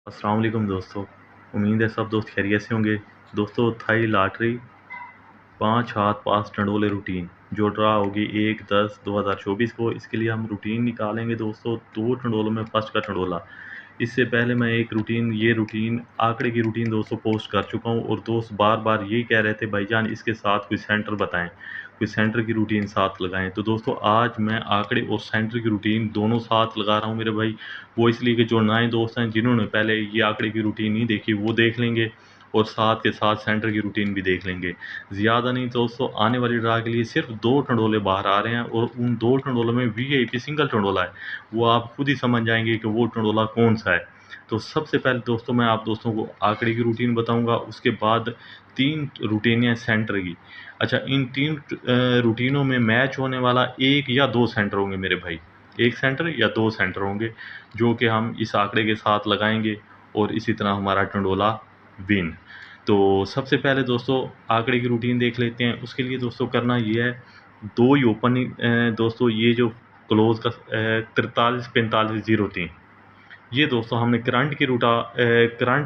अस्सलाम वालेकुम दोस्तों। उम्मीद है सब दोस्त खैरियत से होंगे। दोस्तों, थाई लॉटरी 5 हाथ 5 टंडोले रूटीन जो ड्रा होगी 1/10/2024 को, इसके लिए हम रूटीन निकालेंगे दोस्तों। 2 टंडोलों में फर्स्ट का टंडोला। इससे पहले मैं एक रूटीन आंकड़े की रूटीन दोस्तों पोस्ट कर चुका हूँ, और दोस्त बार बार यही कह रहे थे भाईजान इसके साथ कोई सेंटर बताएं, कोई सेंटर की रूटीन साथ लगाएं। तो दोस्तों आज मैं आंकड़े और सेंटर की रूटीन दोनों साथ लगा रहा हूँ मेरे भाई। वो इसलिए कि जो नए दोस्त हैं जिन्होंने पहले ये आंकड़े की रूटीन नहीं देखी वो देख लेंगे, और साथ के साथ सेंटर की रूटीन भी देख लेंगे। ज़्यादा नहीं दोस्तों, आने वाली ड्रा के लिए सिर्फ 2 टंडोले बाहर आ रहे हैं, और उन 2 टंडोलों में वीआईपी सिंगल टंडोला है। वो आप खुद ही समझ जाएंगे कि वो टंडोला कौन सा है। तो सबसे पहले दोस्तों मैं आप दोस्तों को आंकड़े की रूटीन बताऊंगा, उसके बाद 3 रूटीन हैं सेंटर की। अच्छा, इन 3 रूटीनों में मैच होने वाला 1 या 2 सेंटर होंगे मेरे भाई। 1 सेंटर या 2 सेंटर होंगे जो कि हम इस आंकड़े के साथ लगाएंगे, और इसी तरह हमारा टंडोला विन। तो सबसे पहले दोस्तों आंकड़े की रूटीन देख लेते हैं। उसके लिए दोस्तों करना ये है, 2 ही ओपन दोस्तों ये जो क्लोज का 43 45 03, ये दोस्तों हमने करंट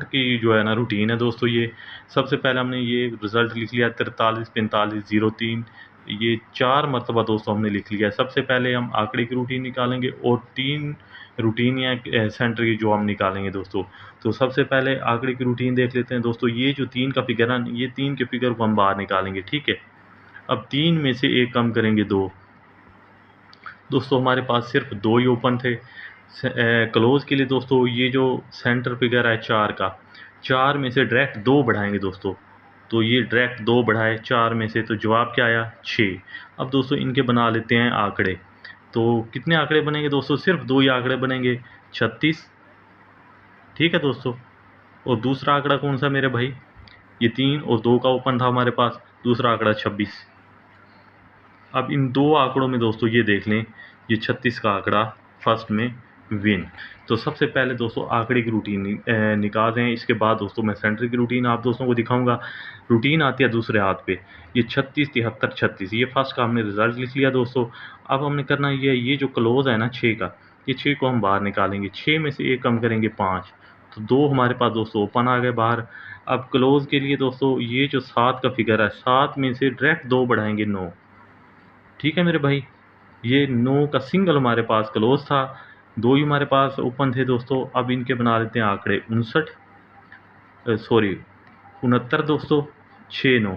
की जो है ना रूटीन है दोस्तों। ये सबसे पहले हमने ये रिज़ल्ट लिख लिया 43 45 03। ये 4 मरतबा दोस्तों हमने लिख लिया है। सबसे पहले हम आंकड़े की रूटीन निकालेंगे, और 3 रूटीन या सेंटर की जो हम निकालेंगे दोस्तों। तो सबसे पहले आंकड़े की रूटीन देख लेते हैं दोस्तों। ये जो 3 का फिगर है, ये 3 के फिगर को हम बाहर निकालेंगे, ठीक है। अब 3 में से एक कम करेंगे 2। दोस्तों हमारे पास सिर्फ 2 ही ओपन थे। क्लोज के लिए दोस्तों ये जो सेंटर फिगर है 4 का, 4 में से डायरेक्ट 2 बढ़ाएंगे दोस्तों। तो ये डायरेक्ट 2 बढ़ाए 4 में से, तो जवाब क्या आया 6। अब दोस्तों इनके बना लेते हैं आंकड़े। तो कितने आंकड़े बनेंगे दोस्तों? सिर्फ 2 ही आंकड़े बनेंगे, 36, ठीक है दोस्तों। और दूसरा आंकड़ा कौन सा मेरे भाई? ये 3 और 2 का ओपन था हमारे पास, दूसरा आंकड़ा 26। अब इन 2 आंकड़ों में दोस्तों ये देख लें, ये 36 का आंकड़ा फर्स्ट में विन। तो सबसे पहले दोस्तों आंकड़े की रूटीन निकाल रहे हैं। इसके बाद दोस्तों मैं सेंटर की रूटीन आप दोस्तों को दिखाऊंगा। रूटीन आती है दूसरे हाथ पे। ये 36 73 36, ये फर्स्ट का हमने रिजल्ट लिख लिया दोस्तों। अब हमने करना ये जो क्लोज है ना 6 का, ये 6 को हम बाहर निकालेंगे। 6 में से एक कम करेंगे 5, तो 2 हमारे पास दोस्तों ओपन आ गए बाहर। अब क्लोज के लिए दोस्तों ये जो 7 का फिगर है, 7 में से डायरेक्ट 2 बढ़ाएंगे 9, ठीक है मेरे भाई। ये 9 का सिंगल हमारे पास क्लोज था, 2 ही हमारे पास ओपन थे दोस्तों। अब इनके बना लेते हैं आंकड़े 69 दोस्तों, 6 9,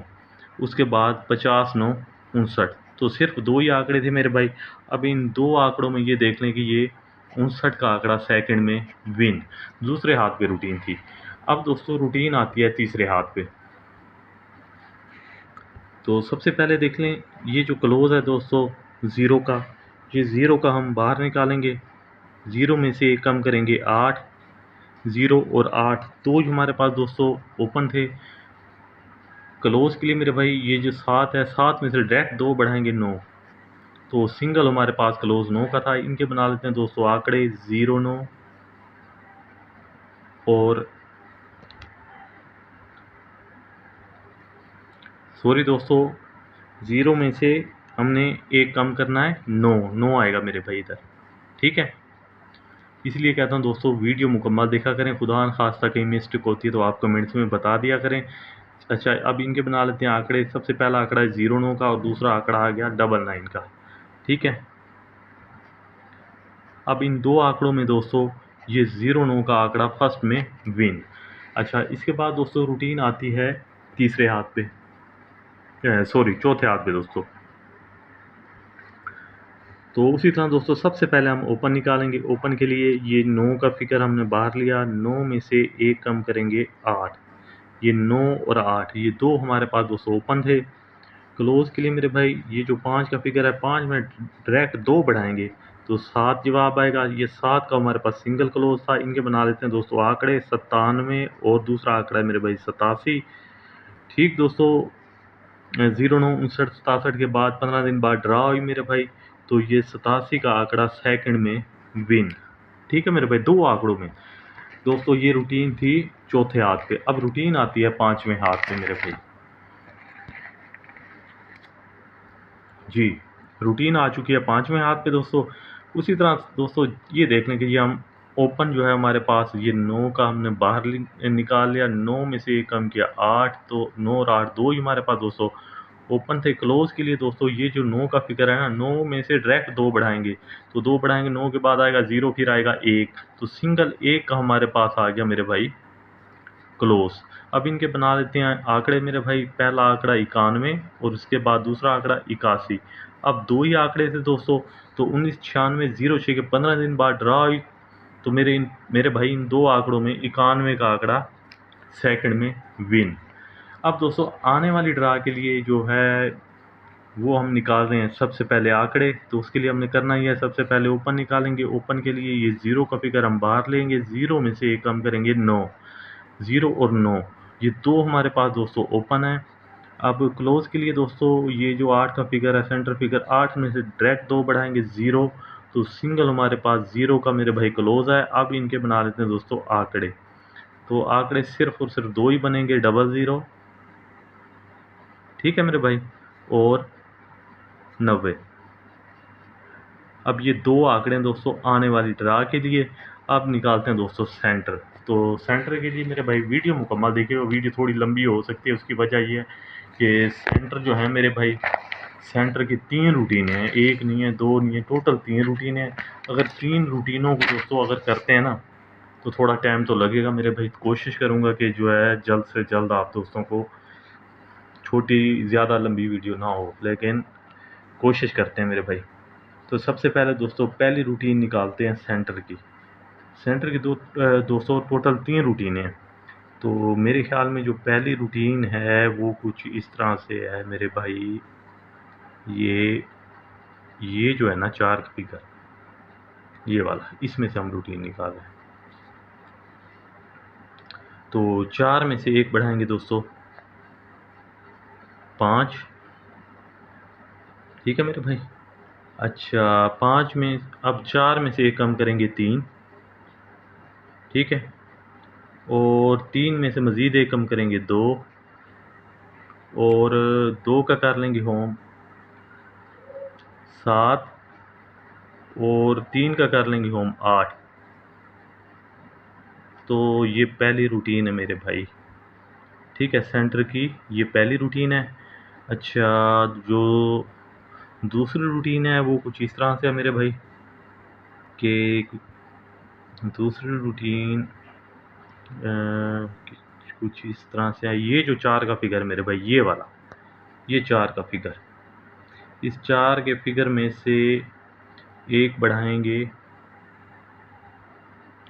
उसके बाद 50 9 59। तो सिर्फ 2 ही आंकड़े थे मेरे भाई। अब इन 2 आंकड़ों में ये देख लें कि ये 59 का आंकड़ा सेकंड में विन, दूसरे हाथ पे रूटीन थी। अब दोस्तों रूटीन आती है तीसरे हाथ पे। तो सबसे पहले देख लें, ये जो क्लोज है दोस्तों 0 का, ये 0 का हम बाहर निकालेंगे। 0 में से एक कम करेंगे 8, 0 और 8 दो ही हमारे पास दोस्तों ओपन थे। क्लोज के लिए मेरे भाई ये जो 7 है, 7 में से डायरेक्ट 2 बढ़ाएंगे 9, तो सिंगल हमारे पास क्लोज 9 का था। इनके बना लेते हैं दोस्तों आंकड़े 0 9 और सॉरी दोस्तों, 0 में से हमने एक कम करना है 9, 9 आएगा मेरे भाई इधर, ठीक है। इसलिए कहता हूँ दोस्तों वीडियो मुकम्मल देखा करें, खुदा न खास्ता कहीं मिस्टेक होती है तो आप कमेंट्स में बता दिया करें। अच्छा, अब इनके बना लेते हैं आंकड़े। सबसे पहला आंकड़ा है 0 9 का, और दूसरा आंकड़ा आ गया 99 का, ठीक है। अब इन 2 आंकड़ों में दोस्तों ये 0 9 का आंकड़ा फर्स्ट में विन। अच्छा, इसके बाद दोस्तों रूटीन आती है तीसरे हाथ पे, सॉरी चौथे हाथ पे दोस्तों। तो उसी तरह दोस्तों सबसे पहले हम ओपन निकालेंगे। ओपन के लिए ये 9 का फिगर हमने बाहर लिया, 9 में से एक कम करेंगे 8। ये 9 और 8 ये 2 हमारे पास दोस्तों ओपन थे। क्लोज के लिए मेरे भाई ये जो 5 का फिगर है, 5 में डायरेक्ट 2 बढ़ाएंगे तो 7 जवाब आएगा। ये 7 का हमारे पास सिंगल क्लोज था। इनके बना लेते हैं दोस्तों आंकड़े 97 और दूसरा आंकड़ा है मेरे भाई 87, ठीक दोस्तों। 0 9 59 67 के बाद 15 दिन बाद ड्रा हुई मेरे भाई, तो ये 87 का आंकड़ा सेकंड में विन, ठीक है मेरे भाई। 2 आंकड़ों में दोस्तों ये रूटीन थी चौथे हाथ पे। अब रूटीन आती है पांचवें हाथ पे मेरे भाई। जी, रूटीन आ चुकी है पांचवें हाथ पे दोस्तों। उसी तरह दोस्तों ये देख लें कि ये हम ओपन जो है हमारे पास ये 9 का हमने बाहर निकाल लिया, 9 में से कम किया 8, तो 9 और 8 2 ही हमारे पास दोस्तों ओपन थे। क्लोज के लिए दोस्तों ये जो 9 का फिगर है ना, 9 में से डायरेक्ट 2 बढ़ाएंगे, तो 2 बढ़ाएंगे 9 के बाद आएगा 0, फिर आएगा 1, तो सिंगल 1 का हमारे पास आ गया मेरे भाई क्लोज। अब इनके बना लेते हैं आंकड़े मेरे भाई। पहला आंकड़ा 91 और उसके बाद दूसरा आंकड़ा 81। अब दो ही आंकड़े थे दोस्तों, तो 1996 06 के 15 दिन बाद ड्रा हुई, तो मेरे भाई इन दो आंकड़ों में 91 का आंकड़ा सेकंड में विन। अब दोस्तों आने वाली ड्रा के लिए जो है वो हम निकाल रहे हैं सबसे पहले आंकड़े, तो उसके लिए हमने करना ही है सबसे पहले ओपन निकालेंगे। ओपन के लिए ये 0 का फिगर हम बाहर लेंगे, 0 में से एक कम करेंगे 9, 0 और 9 ये दो हमारे पास दोस्तों ओपन है। अब क्लोज के लिए दोस्तों ये जो 8 का फिगर है सेंटर फिगर, 8 में से डायरेक्ट 2 बढ़ाएंगे 0, तो सिंगल हमारे पास 0 का मेरे भाई क्लोज है। अब इनके बना लेते हैं दोस्तों आंकड़े, तो आंकड़े सिर्फ और सिर्फ 2 ही बनेंगे, 00, ठीक है मेरे भाई, और 90। अब ये दो आंकड़े दोस्तों आने वाली ड्रा के लिए। अब निकालते हैं दोस्तों सेंटर, तो सेंटर के लिए मेरे भाई वीडियो मुकम्मल देखिए, वीडियो थोड़ी लंबी हो सकती है, उसकी वजह ये है कि सेंटर जो है मेरे भाई, सेंटर की 3 रूटीन है, एक नहीं है, दो नहीं है, टोटल 3 रूटीन है। अगर 3 रूटीनों को दोस्तों अगर करते हैं ना तो थोड़ा टाइम तो लगेगा मेरे भाई। कोशिश करूँगा कि जो है जल्द से जल्द आप दोस्तों को छोटी ज़्यादा लंबी वीडियो ना हो, लेकिन कोशिश करते हैं मेरे भाई। तो सबसे पहले दोस्तों पहली रूटीन निकालते हैं सेंटर की। सेंटर की दोस्तों टोटल 3 रूटीन हैं, तो मेरे ख्याल में जो पहली रूटीन है वो कुछ इस तरह से है मेरे भाई। ये जो है ना 4 का फिगर, ये वाला, इसमें से हम रूटीन निकाल रहे हैं। तो 4 में से 1 बढ़ाएंगे दोस्तों 5, ठीक है मेरे भाई। अच्छा 5 में अब 4 में से 1 कम करेंगे 3, ठीक है, और 3 में से मज़ीद 1 कम करेंगे 2, और 2 का कर लेंगे होम 7, और 3 का कर लेंगे होम 8। तो ये पहली रूटीन है मेरे भाई, ठीक है, सेंटर की ये पहली रूटीन है। अच्छा जो दूसरी रूटीन है वो कुछ इस तरह से है मेरे भाई कि दूसरी रूटीन कुछ इस तरह से है। ये जो 4 का फिगर मेरे भाई, ये वाला, ये 4 का फिगर, इस 4 के फिगर में से 1 बढ़ाएंगे,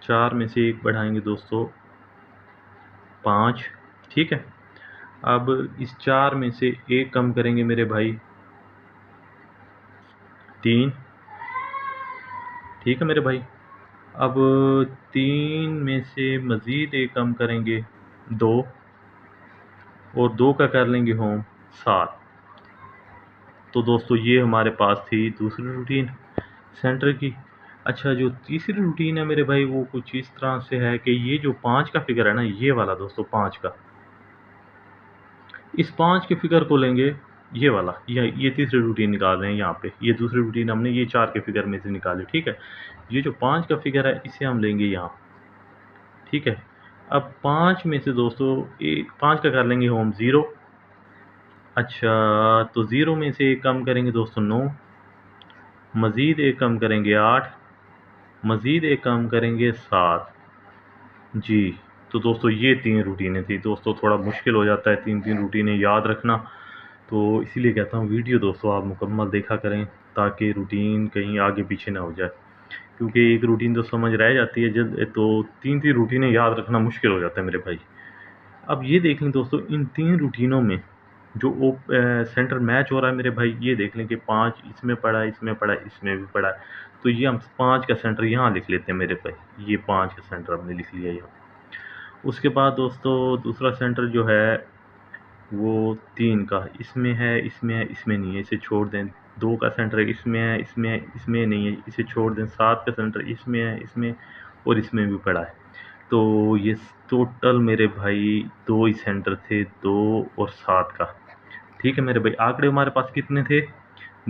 4 में से 1 बढ़ाएंगे दोस्तों 5, ठीक है। अब इस 4 में से 1 कम करेंगे मेरे भाई 3, ठीक है मेरे भाई। अब 3 में से मज़ीद 1 कम करेंगे 2, और 2 का कर लेंगे होम 7। तो दोस्तों ये हमारे पास थी दूसरी रूटीन सेंटर की। अच्छा जो तीसरी रूटीन है मेरे भाई वो कुछ इस तरह से है कि ये जो 5 का फिगर है ना, ये वाला दोस्तों 5 का, इस 5 के फिगर को लेंगे, ये वाला, ये तीसरी रूटीन निकाल रहे हैं यहाँ पे। ये दूसरी रूटीन हमने ये 4 के फिगर में से निकाली, ठीक है। ये जो 5 का फिगर है इसे हम लेंगे यहाँ, ठीक है। अब 5 में से दोस्तों 5 का कर लेंगे होम 0। अच्छा तो 0 में से 1 कम करेंगे दोस्तों 9, मज़ीद 1 कम करेंगे 8, मज़ीद 1 कम करेंगे 7 जी। तो दोस्तों ये 3 रूटीनें थी दोस्तों, थोड़ा मुश्किल हो जाता है 3 रूटीनें याद रखना, तो इसीलिए कहता हूँ वीडियो दोस्तों आप मुकम्मल देखा करें ताकि रूटीन कहीं आगे पीछे ना हो जाए, क्योंकि एक रूटीन तो समझ रह जाती है जब, तो 3 रूटीनें याद रखना मुश्किल हो जाता है मेरे भाई। अब ये देख लें दोस्तों इन 3 रूटीनों में जो सेंटर मैच हो रहा है मेरे भाई, ये देख लें कि 5 इसमें पड़ा है, इसमें पड़ा है, इसमें भी पड़ा है, तो ये हम 5 का सेंटर यहाँ लिख लेते हैं मेरे भाई। ये 5 का सेंटर हमने लिख लिया यहाँ। उसके बाद दोस्तों दूसरा सेंटर जो है वो 3 का, इसमें है, इसमें है, इसमें नहीं है, इसे छोड़ दें। 2 का सेंटर इसमें है, इसमें है, इसमें नहीं है, इसे छोड़ दें। 7 का सेंटर इसमें है, इसमें और इसमें भी पड़ा है। तो ये टोटल मेरे भाई 2 ही सेंटर थे, 2 और 7 का, ठीक है मेरे भाई। आंकड़े हमारे पास कितने थे,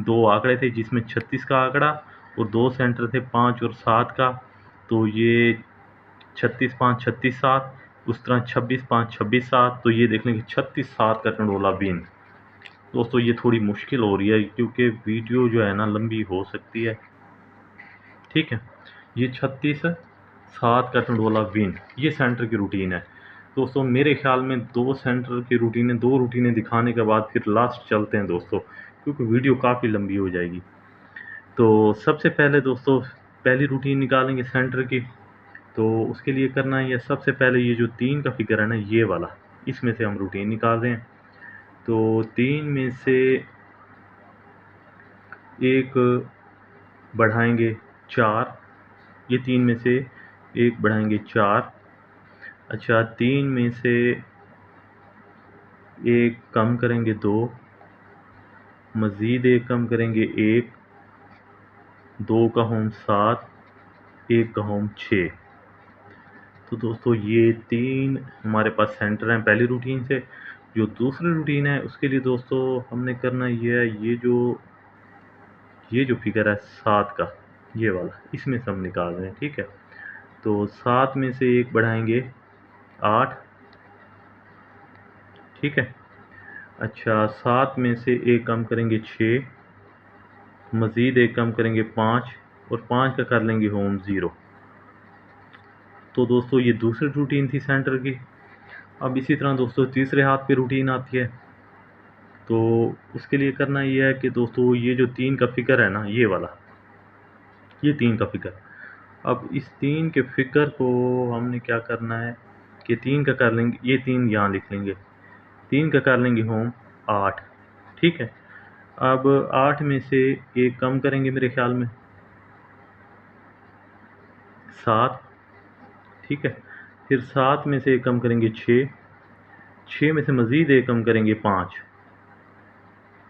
2 आंकड़े थे जिसमें 36 का आंकड़ा और 2 सेंटर थे 5 और 7 का। तो तो ये 36-5 36-7, उस तरह 26-5 26-7, तो ये देख लें कि 36-7 का टंडोला विन। दोस्तों ये थोड़ी मुश्किल हो रही है क्योंकि वीडियो जो है ना लंबी हो सकती है, ठीक है। ये 36-7 का टंडोला विन, ये सेंटर की रूटीन है दोस्तों। मेरे ख्याल में 2 सेंटर की रूटीनें, 2 रूटीनें दिखाने के बाद फिर लास्ट चलते हैं दोस्तों, क्योंकि वीडियो काफ़ी लंबी हो जाएगी। तो सबसे पहले दोस्तों पहली रूटीन निकालेंगे सेंटर की। तो उसके लिए करना है, सबसे पहले ये जो 3 का फिगर है ना, ये वाला, इसमें से हम रूटीन निकाल रहे हैं। तो 3 में से एक बढ़ाएंगे 4, ये 3 में से एक बढ़ाएंगे 4। अच्छा, 3 में से एक कम करेंगे 2, मज़ीद एक कम करेंगे 1, 2 का होम 7, 1 का होम 6। तो दोस्तों ये 3 हमारे पास सेंटर हैं पहली रूटीन से। जो दूसरी रूटीन है उसके लिए दोस्तों हमने करना ये है, ये जो फिगर है 7 का, ये वाला, इसमें से हम निकाल रहे हैं, ठीक है। तो 7 में से एक बढ़ाएंगे 8, ठीक है। अच्छा, 7 में से एक कम करेंगे 6, मज़ीद एक कम करेंगे 5, और 5 का कर लेंगे होम 0। तो दोस्तों ये दूसरी रूटीन थी सेंटर की। अब इसी तरह दोस्तों तीसरे हाथ पे रूटीन आती है। तो उसके लिए करना ये है कि दोस्तों ये जो 3 का फिगर है ना, ये वाला, ये 3 का फिगर, अब इस 3 के फिगर को हमने क्या करना है कि 3 का कर लेंगे, ये 3 यहाँ लिख लेंगे, 3 का कर लेंगे होम 8, ठीक है। अब 8 में से एक कम करेंगे मेरे ख्याल में 7, ठीक है। फिर 7 में से एक कम करेंगे 6, 6 में से मज़ीद एक कम करेंगे 5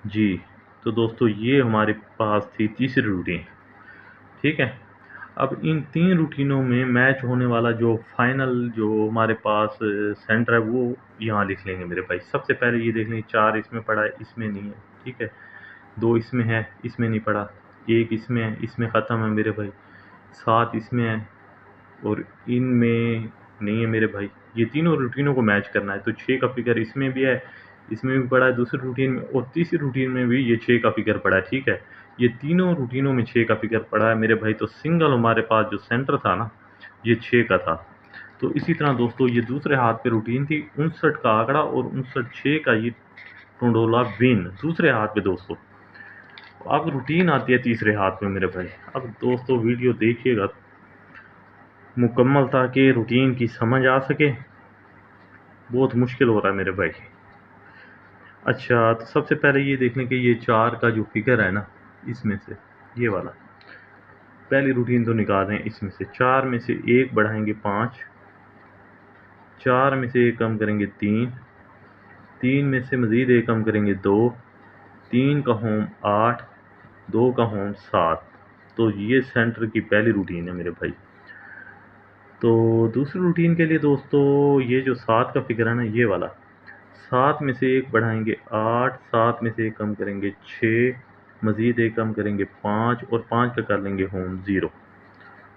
जी। तो दोस्तों ये हमारे पास थी तीसरी रूटीन, ठीक है। अब इन 3 रूटीनों में मैच होने वाला जो फाइनल जो हमारे पास सेंटर है वो यहाँ लिख लेंगे मेरे भाई। सबसे पहले ये देख लेंगे 4 इसमें पड़ा है, इसमें नहीं है, ठीक है। 2 इसमें है, इसमें नहीं पड़ा। 1 इसमें है, इसमें ख़त्म है मेरे भाई। 7 इसमें है और इनमें नहीं है मेरे भाई। ये तीनों रूटीनों को मैच करना है। तो 6 का फिगर इसमें भी है, इसमें भी पड़ा है दूसरी रूटीन में, और तीसरी रूटीन में भी ये 6 का फिगर पड़ा है, ठीक है। ये तीनों रूटीनों में 6 का फिगर पड़ा है मेरे भाई। तो सिंगल हमारे पास जो सेंटर था ना, ये 6 का था। तो इसी तरह दोस्तों ये दूसरे हाथ पे रूटीन थी 59 का आंकड़ा और 59 6 का ये टंडोला विन दूसरे हाथ पे दोस्तों। अब रूटीन आती है तीसरे हाथ में मेरे भाई। अब दोस्तों वीडियो देखिएगा मुकम्मल ताकि रूटीन की समझ आ सके। बहुत मुश्किल हो रहा है मेरे भाई। अच्छा, तो सबसे पहले ये देख लें कि ये 4 का जो फिगर है ना, इसमें से ये वाला पहली रूटीन तो निकाल रहे हैं। इसमें से 4 में से एक बढ़ाएंगे 5, 4 में से एक कम करेंगे 3, 3 में से मज़ीद एक कम करेंगे 2, 3 का होम 8, 2 का होम 7। तो ये सेंटर की पहली रूटीन है मेरे भाई। तो दूसरी रूटीन के लिए दोस्तों ये जो 7 का फिगर है ना, ये वाला, 7 में से एक बढ़ाएंगे 8, 7 में से एक कम करेंगे 6, मज़ीद एक कम करेंगे 5, और 5 का कर लेंगे होम 0।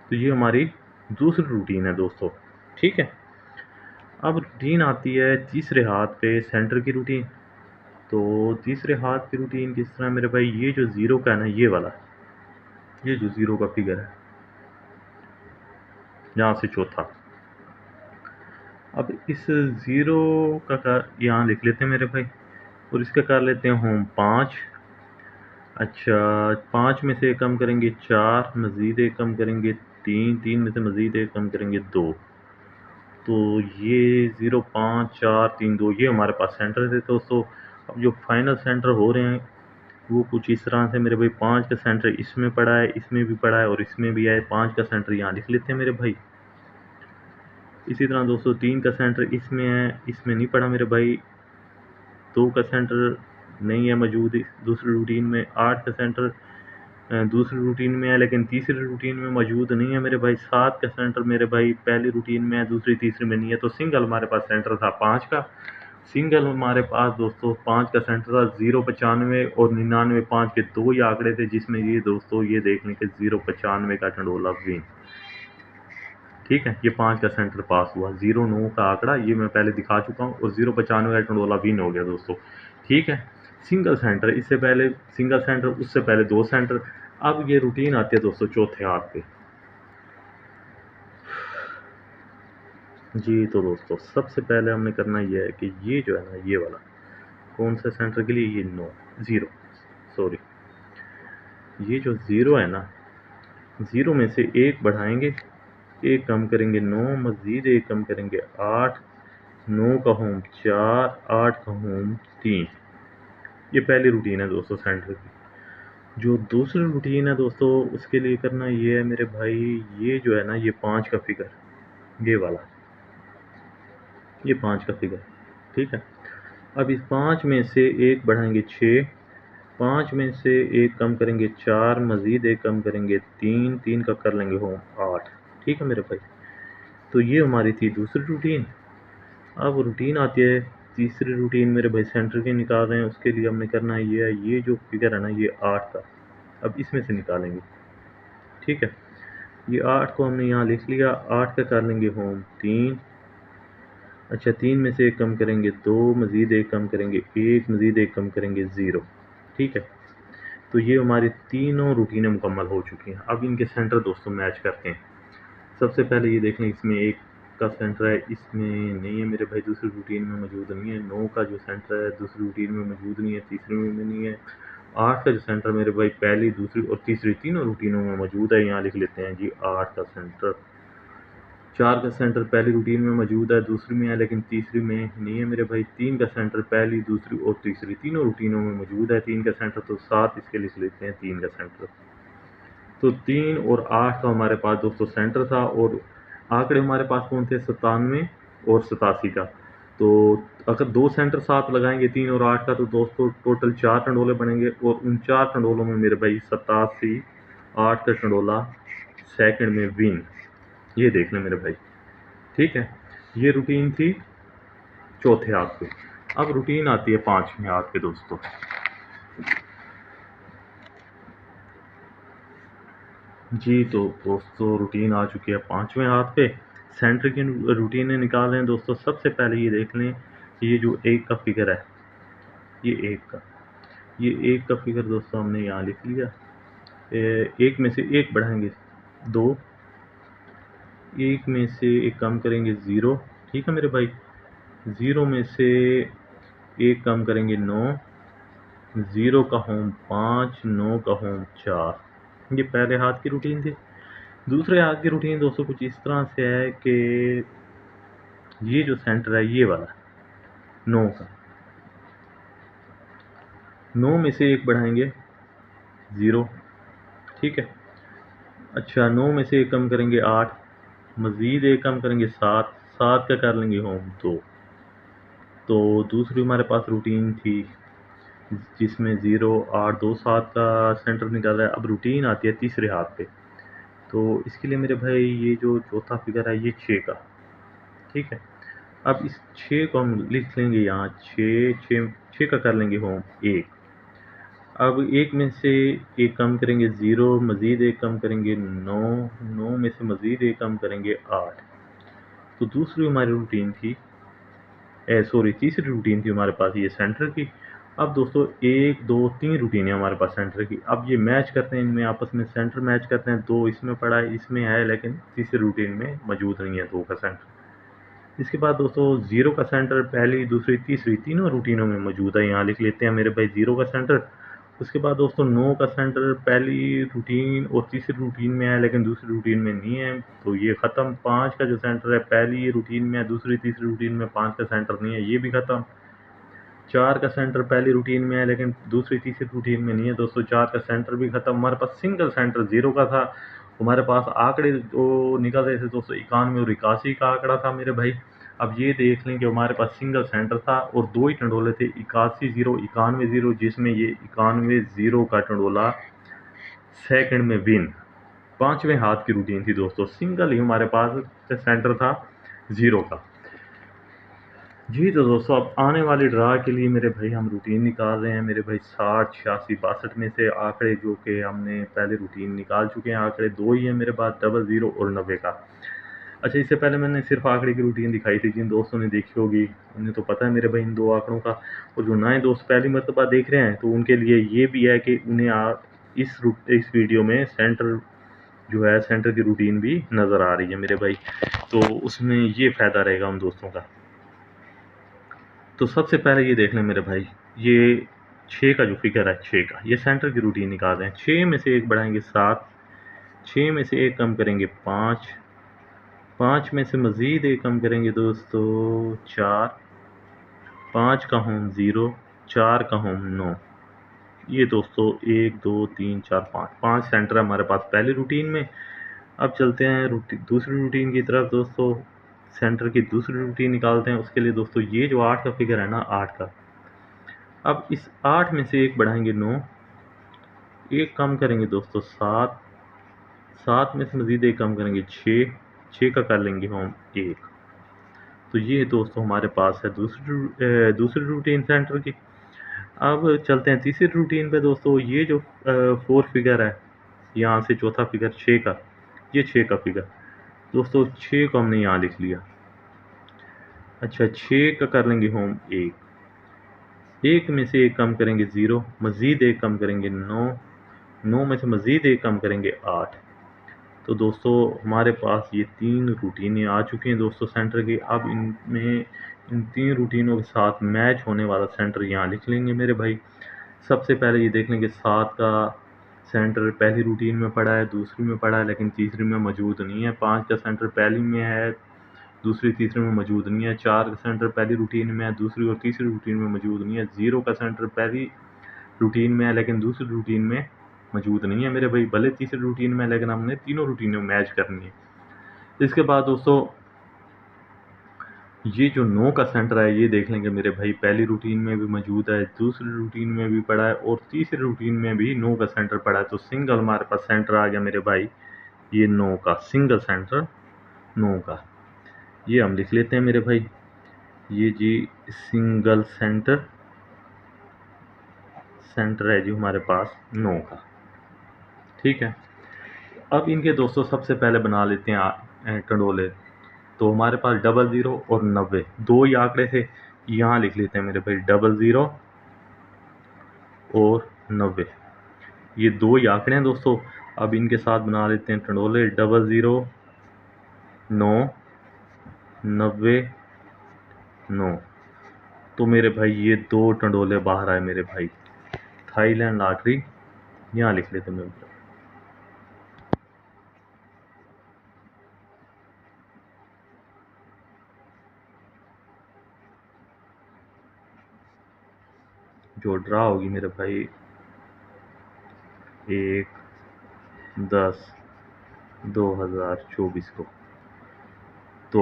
तो ये हमारी दूसरी रूटीन है दोस्तों, ठीक है। अब रूटीन आती है तीसरे हाथ पे सेंटर की रूटीन। तो तीसरे हाथ की रूटीन किस तरह मेरे भाई, ये जो 0 का है ना, ये वाला, ये जो 0 का फिगर है यहाँ से चौथा, अब इस 0 का यहाँ लिख लेते हैं मेरे भाई, और इसका कर लेते हैं होम 5। अच्छा, 5 में से एक कम करेंगे 4, मज़ीद एक कम करेंगे 3, 3 में से मज़ीद एक कम करेंगे 2। तो ये 0 5 4 3 2 ये हमारे पास सेंटर थे दोस्तों। अब जो फाइनल सेंटर हो रहे हैं वो कुछ इस तरह से मेरे भाई। 5 का सेंटर इसमें पड़ा है, इसमें भी पड़ा है, और इसमें भी है। 5 का सेंटर यहाँ लिख लेते हैं मेरे भाई। इसी तरह दोस्तों 3 का सेंटर इसमें है, इसमें नहीं पड़ा मेरे भाई। 2 का सेंटर नहीं है मौजूद दूसरी रूटीन में। 8 का सेंटर दूसरी रूटीन में है लेकिन तीसरी रूटीन में मौजूद नहीं है मेरे भाई। 7 का सेंटर मेरे भाई पहली रूटीन में है, दूसरी तीसरी में नहीं है। तो सिंगल हमारे पास सेंटर था 5 का। सिंगल हमारे पास दोस्तों 5 का सेंटर था। 095 और 99 5 के 2 ही आंकड़े थे, जिसमें ये दोस्तों ये देख लें कि 095 का टंडोला विन। ठीक है, ये 5 का सेंटर पास हुआ, 0 9 का आंकड़ा ये मैं पहले दिखा चुका हूँ, और 0.95 का टंडोला विन हो गया दोस्तों। ठीक है, सिंगल सेंटर, इससे पहले सिंगल सेंटर, उससे पहले 2 सेंटर। अब ये रूटीन आती है दोस्तों चौथे हाथ पे। जी तो दोस्तों सबसे पहले हमने करना ये है कि ये जो है ना, ये वाला कौन सा सेंटर के लिए, ये 9 0 सॉरी, ये जो 0 है ना, 0 में से 1 बढ़ाएंगे, 1 कम करेंगे 9, मज़ीद 1 कम करेंगे 8, 9 का होम 4, 8 का होम 3। ये पहली रूटीन है दोस्तों सेंटर की। जो दूसरी रूटीन है दोस्तों, उसके लिए करना ये है मेरे भाई, ये जो है ना, ये 5 का फिगर, ये वाला, ये 5 का फिगर। ठीक है, अब इस 5 में से 1 बढ़ाएंगे 6, 5 में से 1 कम करेंगे 4, मज़ीद 1 कम करेंगे 3, 3 का कर लेंगे होम 8। ठीक है मेरे भाई, तो ये हमारी थी दूसरी रूटीन। अब रूटीन आती है तीसरी रूटीन मेरे भाई, सेंटर की निकाल रहे हैं, उसके लिए हमने करना ये है, ये जो फिगर है ना, ये 8 का, अब इसमें से निकालेंगे। ठीक है, ये 8 को हमने यहाँ लिख लिया, 8 का कर लेंगे होम 3। अच्छा, 3 में से 1 कम करेंगे 2, मज़ीद 1 कम करेंगे 1, मज़ीद 1 कम करेंगे 0। ठीक है, तो ये हमारी तीनों रूटीनें मुकम्मल हो चुकी हैं। अब इनके सेंटर दोस्तों मैच करते हैं। सबसे पहले ये देख लें, इसमें 1 का सेंटर है, इसमें नहीं है मेरे भाई, दूसरी रूटीन में मौजूद नहीं है। 9 का जो सेंटर है दूसरी रूटीन में मौजूद नहीं है, तीसरी में नहीं है। 8 का जो सेंटर मेरे भाई पहली, दूसरी और तीसरी तीनों रूटीनों में मौजूद है, यहाँ लिख लेते हैं जी 8 का सेंटर। 4 का सेंटर पहली रूटीन में मौजूद है, दूसरी में है लेकिन तीसरी में नहीं है मेरे भाई। 3 का सेंटर पहली, दूसरी और तीसरी तीनों रूटीनों में मौजूद है, 3 का सेंटर, तो 7 इसके लिख लेते हैं 3 का सेंटर। तो 3 और 8 का हमारे पास दोस्तों सेंटर था, और आंकड़े हमारे पास कौन थे, 97 और 87 का। तो अगर 2 सेंटर साथ लगाएंगे 3 और 8 का, तो दोस्तों टोटल 4 टंडोले बनेंगे, और उन 4 टंडोलों में मेरे भाई 87, 8 का टंडोला सेकंड में विन, ये देख लें मेरे भाई। ठीक है, ये रूटीन थी चौथे हाथ पे। अब रूटीन आती है 5वें हाथ पे दोस्तों। जी तो दोस्तों रूटीन आ चुकी है 5वें हाथ पे। सेंटर की रूटीनें निकाल रहे हैं दोस्तों। सबसे पहले ये देख लें, ये जो 1 का फिगर है, ये 1 का फिगर दोस्तों हमने यहाँ लिख लिया। 1 में से 1 बढ़ाएंगे 2, 1 में से 1 कम करेंगे 0। ठीक है मेरे भाई, 0 में से 1 कम करेंगे 9, 0 का होम 5, 9 का होम 4। ये पहले हाथ की रूटीन थी। दूसरे हाथ की रूटीन दोस्तों कुछ इस तरह से है कि ये जो सेंटर है, ये वाला 9 का, 9 में से 1 बढ़ाएंगे 0। ठीक है, अच्छा, 9 में से 1 कम करेंगे 8, मज़ीद 1 कम करेंगे 7, 7 का कर लेंगे होम 2। तो दूसरी हमारे पास रूटीन थी जिसमें 0 8 2 7 का सेंटर निकाला है। अब रूटीन आती है तीसरे हाथ पे। तो इसके लिए मेरे भाई ये जो चौथा फिगर है, ये 6 का। ठीक है, अब इस 6 को हम लिख लेंगे यहाँ, 6 का कर लेंगे होम 1। अब 1 में से 1 कम करेंगे 0, मज़ीद 1 कम करेंगे 9, 9 में से मज़ीद 1 कम करेंगे 8। तो दूसरी हमारी रूटीन थी, सॉरी, तीसरी रूटीन थी हमारे पास ये सेंटर की। अब दोस्तों 1 2 3 रूटीन है हमारे पास सेंटर की। अब ये मैच करते हैं, इनमें आपस में सेंटर मैच करते हैं। 2 इसमें पड़ा है, इसमें है, लेकिन तीसरी रूटीन में मौजूद नहीं है 2 का सेंटर। इसके बाद दोस्तों 0 का सेंटर पहली, दूसरी, तीसरी तीनों रूटीनों में मौजूद है, यहाँ लिख लेते हैं मेरे भाई 0 का सेंटर। उसके बाद दोस्तों 9 का सेंटर पहली रूटीन और तीसरी रूटीन में है, लेकिन दूसरी रूटीन में नहीं है, तो ये ख़त्म। 5 का जो सेंटर है पहली रूटीन में है, दूसरी तीसरी रूटीन में 5 का सेंटर नहीं है, ये भी ख़त्म। 4 का सेंटर पहली रूटीन में है, लेकिन दूसरी तीसरी रूटीन में नहीं है दोस्तों, 4 का सेंटर भी ख़त्म। हमारे पास सिंगल सेंटर 0 का था। हमारे पास आंकड़े जो निकल रहे थे दोस्तों 91 और 81 का आंकड़ा था मेरे भाई। अब ये देख लें कि हमारे पास सिंगल सेंटर था और 2 ही टंडोले थे, 81 0, 91 0, जिसमें ये 91 0 का टंडोला सेकंड में विन। 5वें हाथ की रूटीन थी दोस्तों, सिंगल ही हमारे पास सेंटर था 0 का। जी तो दोस्तों अब आने वाली ड्रा के लिए मेरे भाई हम रूटीन निकाल रहे हैं मेरे भाई। 60 86 62 में से आंकड़े जो कि हमने पहले रूटीन निकाल चुके हैं, आंकड़े 2 ही हैं मेरे पास, 00 और 90 का। अच्छा, इससे पहले मैंने सिर्फ आंकड़े की रूटीन दिखाई थी, जिन दोस्तों ने देखी होगी उन्हें तो पता है मेरे भाई इन दो आंकड़ों का। और जो नए दोस्त पहली मर्तबा देख रहे हैं तो उनके लिए ये भी है कि उन्हें इस वीडियो में सेंटर की रूटीन भी नज़र आ रही है मेरे भाई, तो उसमें ये फ़ायदा रहेगा उन दोस्तों का। तो सबसे पहले ये देख लें मेरे भाई, ये 6 का जो फिगर है 6 का, ये सेंटर की रूटीन निकाल रहे हैं। 6 में से 1 बढ़ाएंगे 7, 6 में से 1 कम करेंगे 5, 5 में से मज़ीद 1 कम करेंगे दोस्तों 4, 5 का होम 0, 4 का होम 9। ये दोस्तों 1 2 3 4 5 5 सेंटर है हमारे पास पहली रूटीन में। अब चलते हैं दूसरी रूटीन की तरफ दोस्तों। सेंटर की दूसरी रूटीन निकालते हैं। उसके लिए दोस्तों ये जो 8 का फिगर है ना, 8 का, अब इस 8 में से 1 बढ़ाएंगे 9, 1 कम करेंगे दोस्तों 7, 7 में से मज़ीद 1 कम करेंगे 6, 6 का कर लेंगे हम 1। तो ये दोस्तों हमारे पास है दूसरी रूटीन सेंटर की। अब चलते हैं तीसरी रूटीन पे दोस्तों। ये जो 4 फिगर है, यहाँ से चौथा फिगर 6 का, ये 6 का फिगर दोस्तों, 6 को हमने यहाँ लिख लिया। अच्छा, 6 का कर लेंगे होम 1, 1 में से 1 कम करेंगे 0, मज़ीद 1 कम करेंगे 9, 9 में से मज़ीद 1 कम करेंगे 8। तो दोस्तों हमारे पास ये 3 रूटीनें आ चुकी हैं दोस्तों सेंटर की। अब इनमें इन 3 रूटीनों के साथ मैच होने वाला सेंटर यहाँ लिख लेंगे मेरे भाई। सबसे पहले ये देख लेंगे 7 का सेंटर पहली रूटीन में पड़ा है, दूसरी में पड़ा है लेकिन तीसरी में मौजूद नहीं है। 5 का सेंटर पहली में है, दूसरी तीसरी में मौजूद नहीं है। 4 का सेंटर पहली रूटीन में है, दूसरी और तीसरी रूटीन में मौजूद नहीं है। 0 का सेंटर पहली रूटीन में है लेकिन दूसरी रूटीन में मौजूद नहीं है मेरे भाई, भले तीसरी रूटीन में, लेकिन हमने तीनों रूटीनों में मैच करनी है। इसके बाद दोस्तों ये जो 9 का सेंटर है, ये देख लेंगे मेरे भाई, पहली रूटीन में भी मौजूद है, दूसरी रूटीन में भी पड़ा है और तीसरी रूटीन में भी 9 का सेंटर पड़ा है। तो सिंगल हमारे पास सेंटर आ गया मेरे भाई, ये 9 का सिंगल सेंटर 9 का, ये हम लिख लेते हैं मेरे भाई। ये जी सिंगल सेंटर है जी हमारे पास 9 का, ठीक है। अब इनके दोस्तों सबसे पहले बना लेते हैं टंडोले। तो हमारे पास 00 और 90 दो ही आंकड़े थे, यहाँ लिख लेते हैं मेरे भाई 00 और 90, ये दो ही आंकड़े हैं दोस्तों। अब इनके साथ बना लेते हैं टंडोले, 00 9 90 9। तो मेरे भाई ये दो टंडोले बाहर आए मेरे भाई, थाईलैंड लॉटरी यहाँ लिख लेते हैं मेरे भाई। जो ड्रा होगी मेरे भाई 1/10/2024 को। तो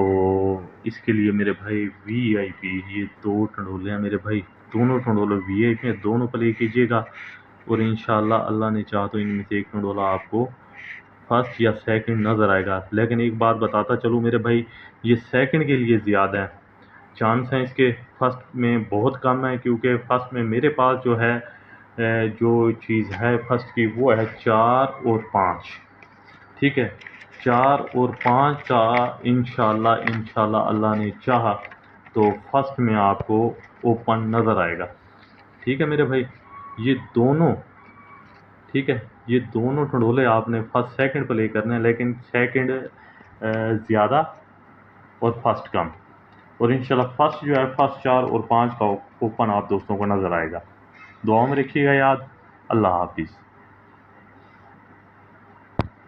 इसके लिए मेरे भाई VIP ये दो टंडोले हैं मेरे भाई, दोनों टंडोले VIP हैं, दोनों प्ले कीजिएगा और इंशाल्लाह अल्लाह ने चाहा तो इनमें से एक टंडोला आपको फर्स्ट या सेकंड नज़र आएगा। लेकिन एक बात बताता चलूँ मेरे भाई, ये सेकंड के लिए ज़्यादा है, चांस हैं इसके, फर्स्ट में बहुत कम है, क्योंकि फर्स्ट में मेरे पास जो है जो चीज़ है फर्स्ट की वो है 4 और 5, ठीक है। 4 और 5 का इंशाल्लाह अल्लाह ने चाहा तो फर्स्ट में आपको ओपन नज़र आएगा, ठीक है मेरे भाई। ये दोनों, ठीक है, ये दोनों टंडोले आपने फर्स्ट सेकंड प्ले करने हैं, लेकिन सेकंड ज़्यादा और फर्स्ट कम। और इंशाल्लाह फर्स्ट जो है फर्स्ट 4 और 5 का ओपन आप दोस्तों को नज़र आएगा। दुआ में रखिएगा याद। अल्लाह हाफिज़।